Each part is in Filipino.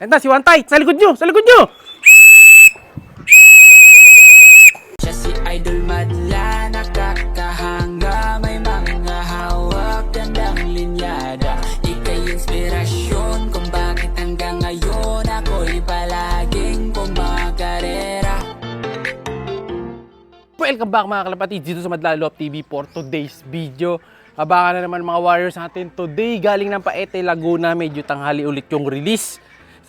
Enta, si Wantay! Sa likod nyo! Sa likod nyo! Siya si Idol Madla, nakakahanga, may mga hawak, gandang linyada. Ika'y inspirasyon kung bakit hanggang ngayon ako'y palaging kumakarera. Welcome back mga kalapatid dito sa Madla Loob TV for today's video. Abangan na naman mga Warriors natin today. Galing ng Paete, Laguna, medyo tanghali ulit yung release.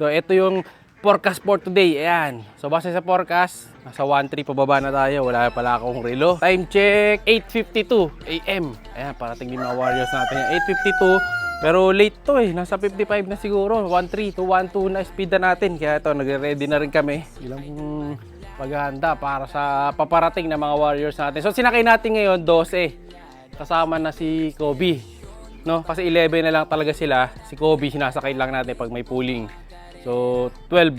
So ito yung forecast for today. Ayan. So base sa forecast, nasa 1-3 pababa na tayo. Wala pala akong relo. Time check, 8:52 AM. Ayan, parating din mga Warriors natin. 8:52. Pero late to eh. Nasa 55 na siguro. 1-3 to 1-2 na speed na natin. Kaya ito, nagre-ready na rin kami. Ilang paghahanda para sa paparating na mga Warriors natin. So sinakay natin ngayon 12. Kasama na si Kobe. No? Kasi 11 na lang talaga sila. Si Kobe sinasakay lang natin pag may pooling. So 12.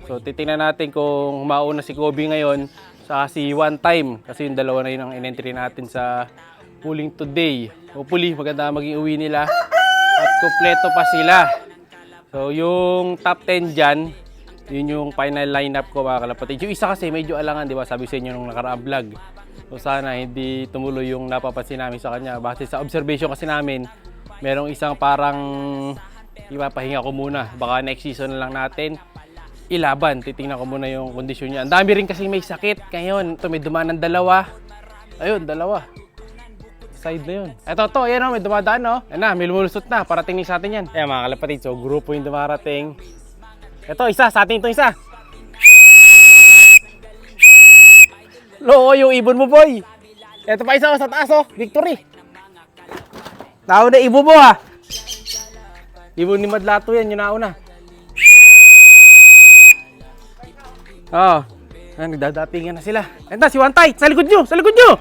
So titingnan natin kung mauna si Kobe ngayon sa si one time. Kasi yung dalawa na yun ang in-entry natin sa pooling today. Hopefully maganda maging uwi nila. At kompleto pa sila. So yung top 10 dyan, yun yung final lineup ko mga kalapatid. Yung isa kasi medyo alangan, di ba? Sabi sa inyo nung nakaraang vlog. So sana hindi tumuloy yung napapansin namin sa kanya. Base sa observation kasi namin, merong isang parang ipapahinga ko muna. Baka next season na lang natin ilaban. Titingnan ko muna yung kondisyon niya. Ang dami rin kasi may sakit. Ngayon, ito may dumaan ng dalawa. Ayun, dalawa. Side na yun. Eto, yan o, may dumadaan o. Yan na, may lumulusot na. Parating sa atin yan. Ayan mga kalapatid, so grupo yung dumarating. Ito, isa, sa atin ito isa. Loko yung ibon mo, boy. Ito pa isa sa taas, oh. Victory. Tao na ibon mo, ha. Ibon ni Madlato yan, yun nauna. Oh. Nagdadapingan na sila. Enta, si Wantay. Sa likod nyo, sa likod nyo.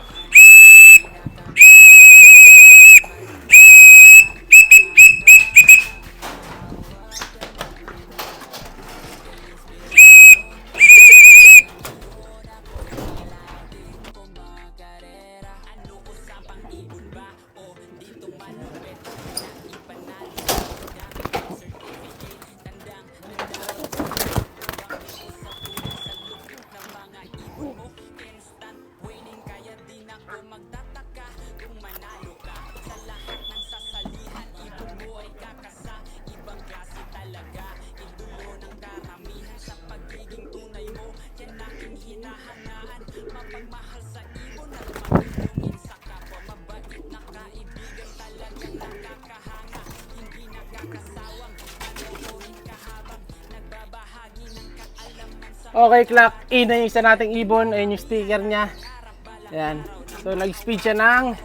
Okay, clock in na yung isa nating ibon. Ayun yung sticker niya. Ayan. So, nag-speed siya ng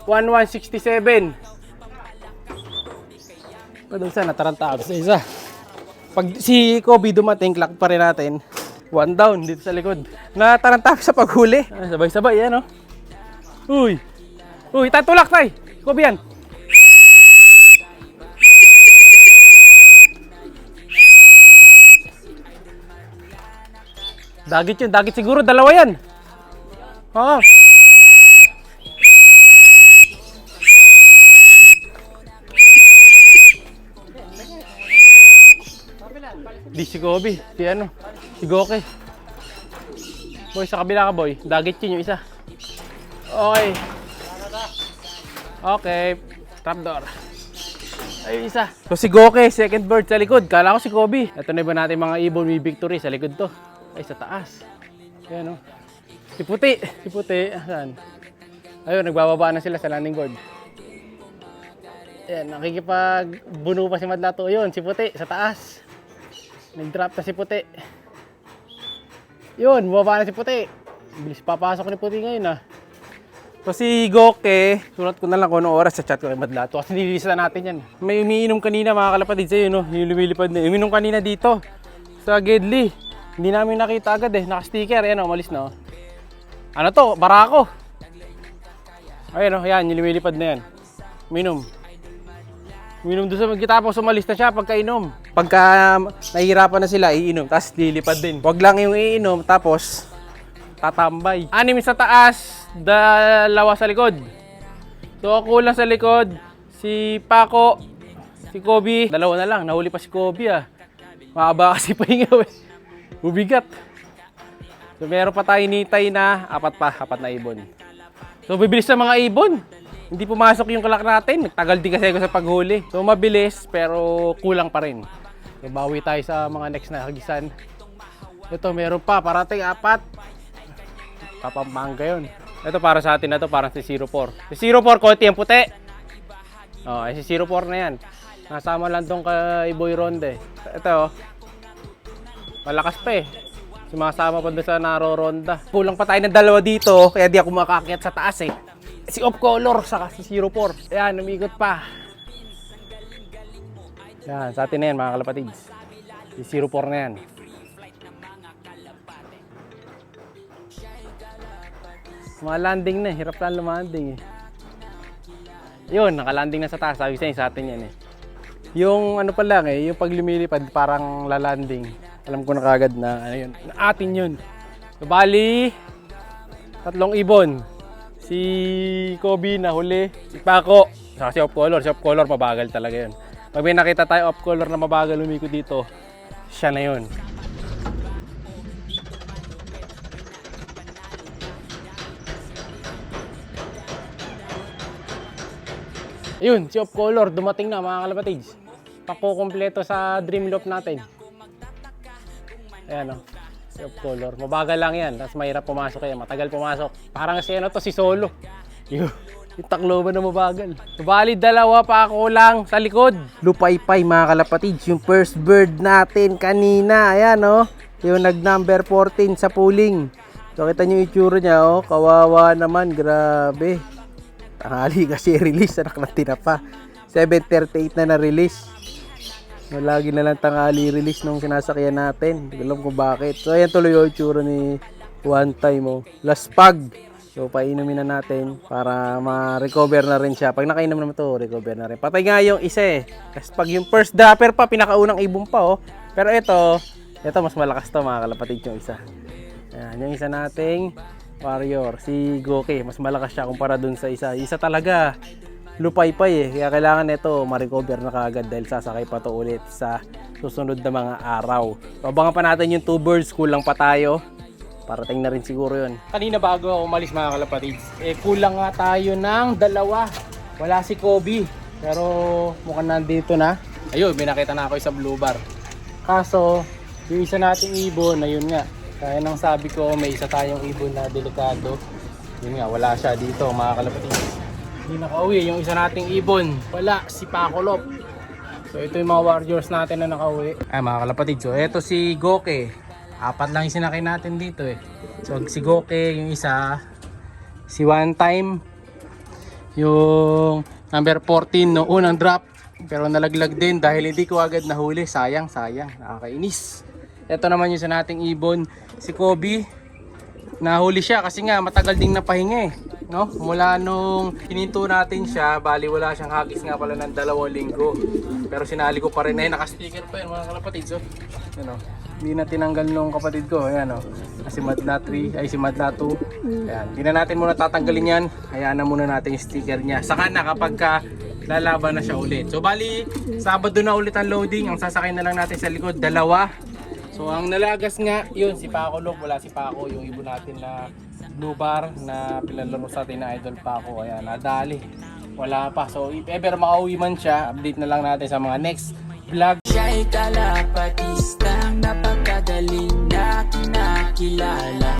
1167. Doon sa nataranta ako sa isa. Pag si Kobe dumating, clock pa rin natin. 1 down dito sa likod. Nataranta ako sa paghuli. Sabay-sabay, yan, oh. Uy! Uy, tatulak, tay! Kobe yan! Dagit yun, dagit siguro, dalawa yan. Oo. Di si Kobe, si ano, si Goke. Boy, sa kabila ka boy, dagit yun yung isa. Okay. Okay, trapdoor. Ayun isa. So si Goke, second bird sa likod. Kala ko si Kobe. Ito na ba natin mga ibon, may victory sa likod to. Ay, sa taas. Ayan o. Si Puti. Si Puti. Saan? Ayun, nagbababa na sila sa landing board. Ayan, nakikipagbuno pa si Madlato. Ayun, si Puti. Sa taas. Nag-drop na si Puti. Yun, bumaba na si Puti. Bilis papasok ni Puti ngayon ah. So si Goke, sulat ko na lang kung anong oras sa chat ko kay Madlato. Kasi nililista natin yan. May umiinom kanina mga kalapatid sa'yo, no? Yung lumilipad na. Umiinom kanina dito. Sa Gedli. Hindi namin nakita agad eh. Naka-sticker. Ayan o, umalis na o. Ano to? Barako. Ayan o, yan. Yung lumilipad na yan. Uminom. Uminom doon sa magkitapos. Umalis na siya pagka-inom. Pagka nahihirapan na sila, iinom. Tapos lilipad din. Huwag lang yung iinom. Tapos tatambay. 6 sa taas. 2 sa likod. So ako lang sa likod. Si Paco. Si Kobe. 2 na lang. Nahuli pa si Kobe ah. Mahaba kasi pahinga eh. Bubigat. So meron pa tayo nitay na apat na ibon. So bibilis na mga ibon. Hindi pumasok yung kalak natin. Nagtagal din kasi ako sa paghuli. So mabilis pero kulang pa rin. So bawi tayo sa mga next na hagisan. Ito meron pa, parating 4. Papampanga yun. Ito para sa atin na to, parang si 04. Si 04, konti ang puti. Oh, si 04 na yan. Nasama lang tong kay Boy Ronde. Ito, malakas pa eh. Sumasama pa doon sa naroronda. Kulang pa tayo ng 2 dito, kaya di ako makaakyat sa taas eh. Si Off Color, saka si 04. Ayan, umikot pa. Yan, sa atin na yan mga kalapatids. Si 04 na yan. Landing na, hirap lang lumanding eh. Yun, nakalanding na sa taas. Sabi sa atin yan eh. Yung ano pa lang eh, yung pag lumilipad parang lalanding. Alam ko na kagad na ano yun, na atin yun. So, bali, 3 ibon. Si Kobe na huli, si Paco, saka si Off Color. Si Off Color mabagal talaga yun. Pag may nakita tayo Off Color na mabagal lumiko dito, siya na yun. Ayun, si Off Color, dumating na mga kalapatids. Pakukumpleto sa dream loop natin. Ayan o, si Off Color. Mabagal lang yan, tapos mahirap pumasok yan, matagal pumasok. Parang si ano to, si Solo. Yung takloban na mabagal. Bali, 2 pa ako lang sa likod. Lupay-pay mga kalapatids, yung first bird natin kanina. Ayan o, yung nag-number 14 sa pooling. So kita nyo yung itsura niya o, kawawa naman, grabe. Tanghali kasi release, anak na tinapa. 7:38 na na-release. Lagi na lang tanghali release nung sinasakyan natin. Hindi ko alam kung bakit. So ayan tuloy yung itsura ni One Time oh. Last pag. So painumin na natin para ma-recover na rin siya. Pag nakainom naman to, recover na rin. Patay nga yung isa eh. Last pag yung first dropper pa, pinakaunang ibon pa oh. Pero ito mas malakas to mga kalapatid yung isa. Ayan, yung isa nating warrior, si Goke, mas malakas siya kumpara dun sa isa. Isa talaga lupay-pay eh. Kaya kailangan nito ma-recover na kaagad dahil sasakay pa to ulit sa susunod na mga araw. So, abangan pa natin yung 2 birds, kulang pa tayo. Parating na rin siguro yun. Kanina bago ako umalis mga kalapatids, kulang nga tayo ng 2. Wala si Kobe. Pero mukhang nandito na. Ayun, may nakita na ako sa blue bar. Kaso, yung isa nating ibon, ayun nga. Kaya nang sabi ko, may isa tayong ibon na delikado. Yun nga, wala siya dito mga kalapatids. Hindi nakauwi yung isa nating ibon. Wala, si Pacolop. So ito yung mga warriors natin na nakauwi. Ay mga kalapatids, so ito si Goke. 4 lang yung sinakay natin dito eh. So si Goke, yung isa. Si One Time. Yung number 14 no unang drop. Pero nalaglag din dahil hindi ko agad nahuli. Sayang, nakakainis. Ito naman yung sa nating ibon, si Kobe. Nahuli siya kasi nga matagal ding napahinga eh. No? Mula nung hininto natin siya, bali wala siyang hagis nga pala ng 2 linggo. Pero sinali ko pa rin eh, naka-sticker pa yun mga kalapatid. So, ano, hindi na tinanggal nung kapatid ko. Ayan o, si Madla 3, ay si Madla 2. Ayan, hindi na natin muna tatanggalin yan. Hayaan na muna natin yung sticker niya. Saka na kapag lalaban na siya ulit. So bali, Sabado na ulit ang loading. Ang sasakay na lang natin sa likod, 2. So ang nalagas nga, yun si Paco Lop, wala si Paco, yung ibon natin na blue bar na pinalaro sa atin na Idol Paco. Ayan, nadali. Wala pa. So if ever makauwi man siya, update na lang natin sa mga next vlog. Siya'y kalapatistang napakagaling na kinakilala.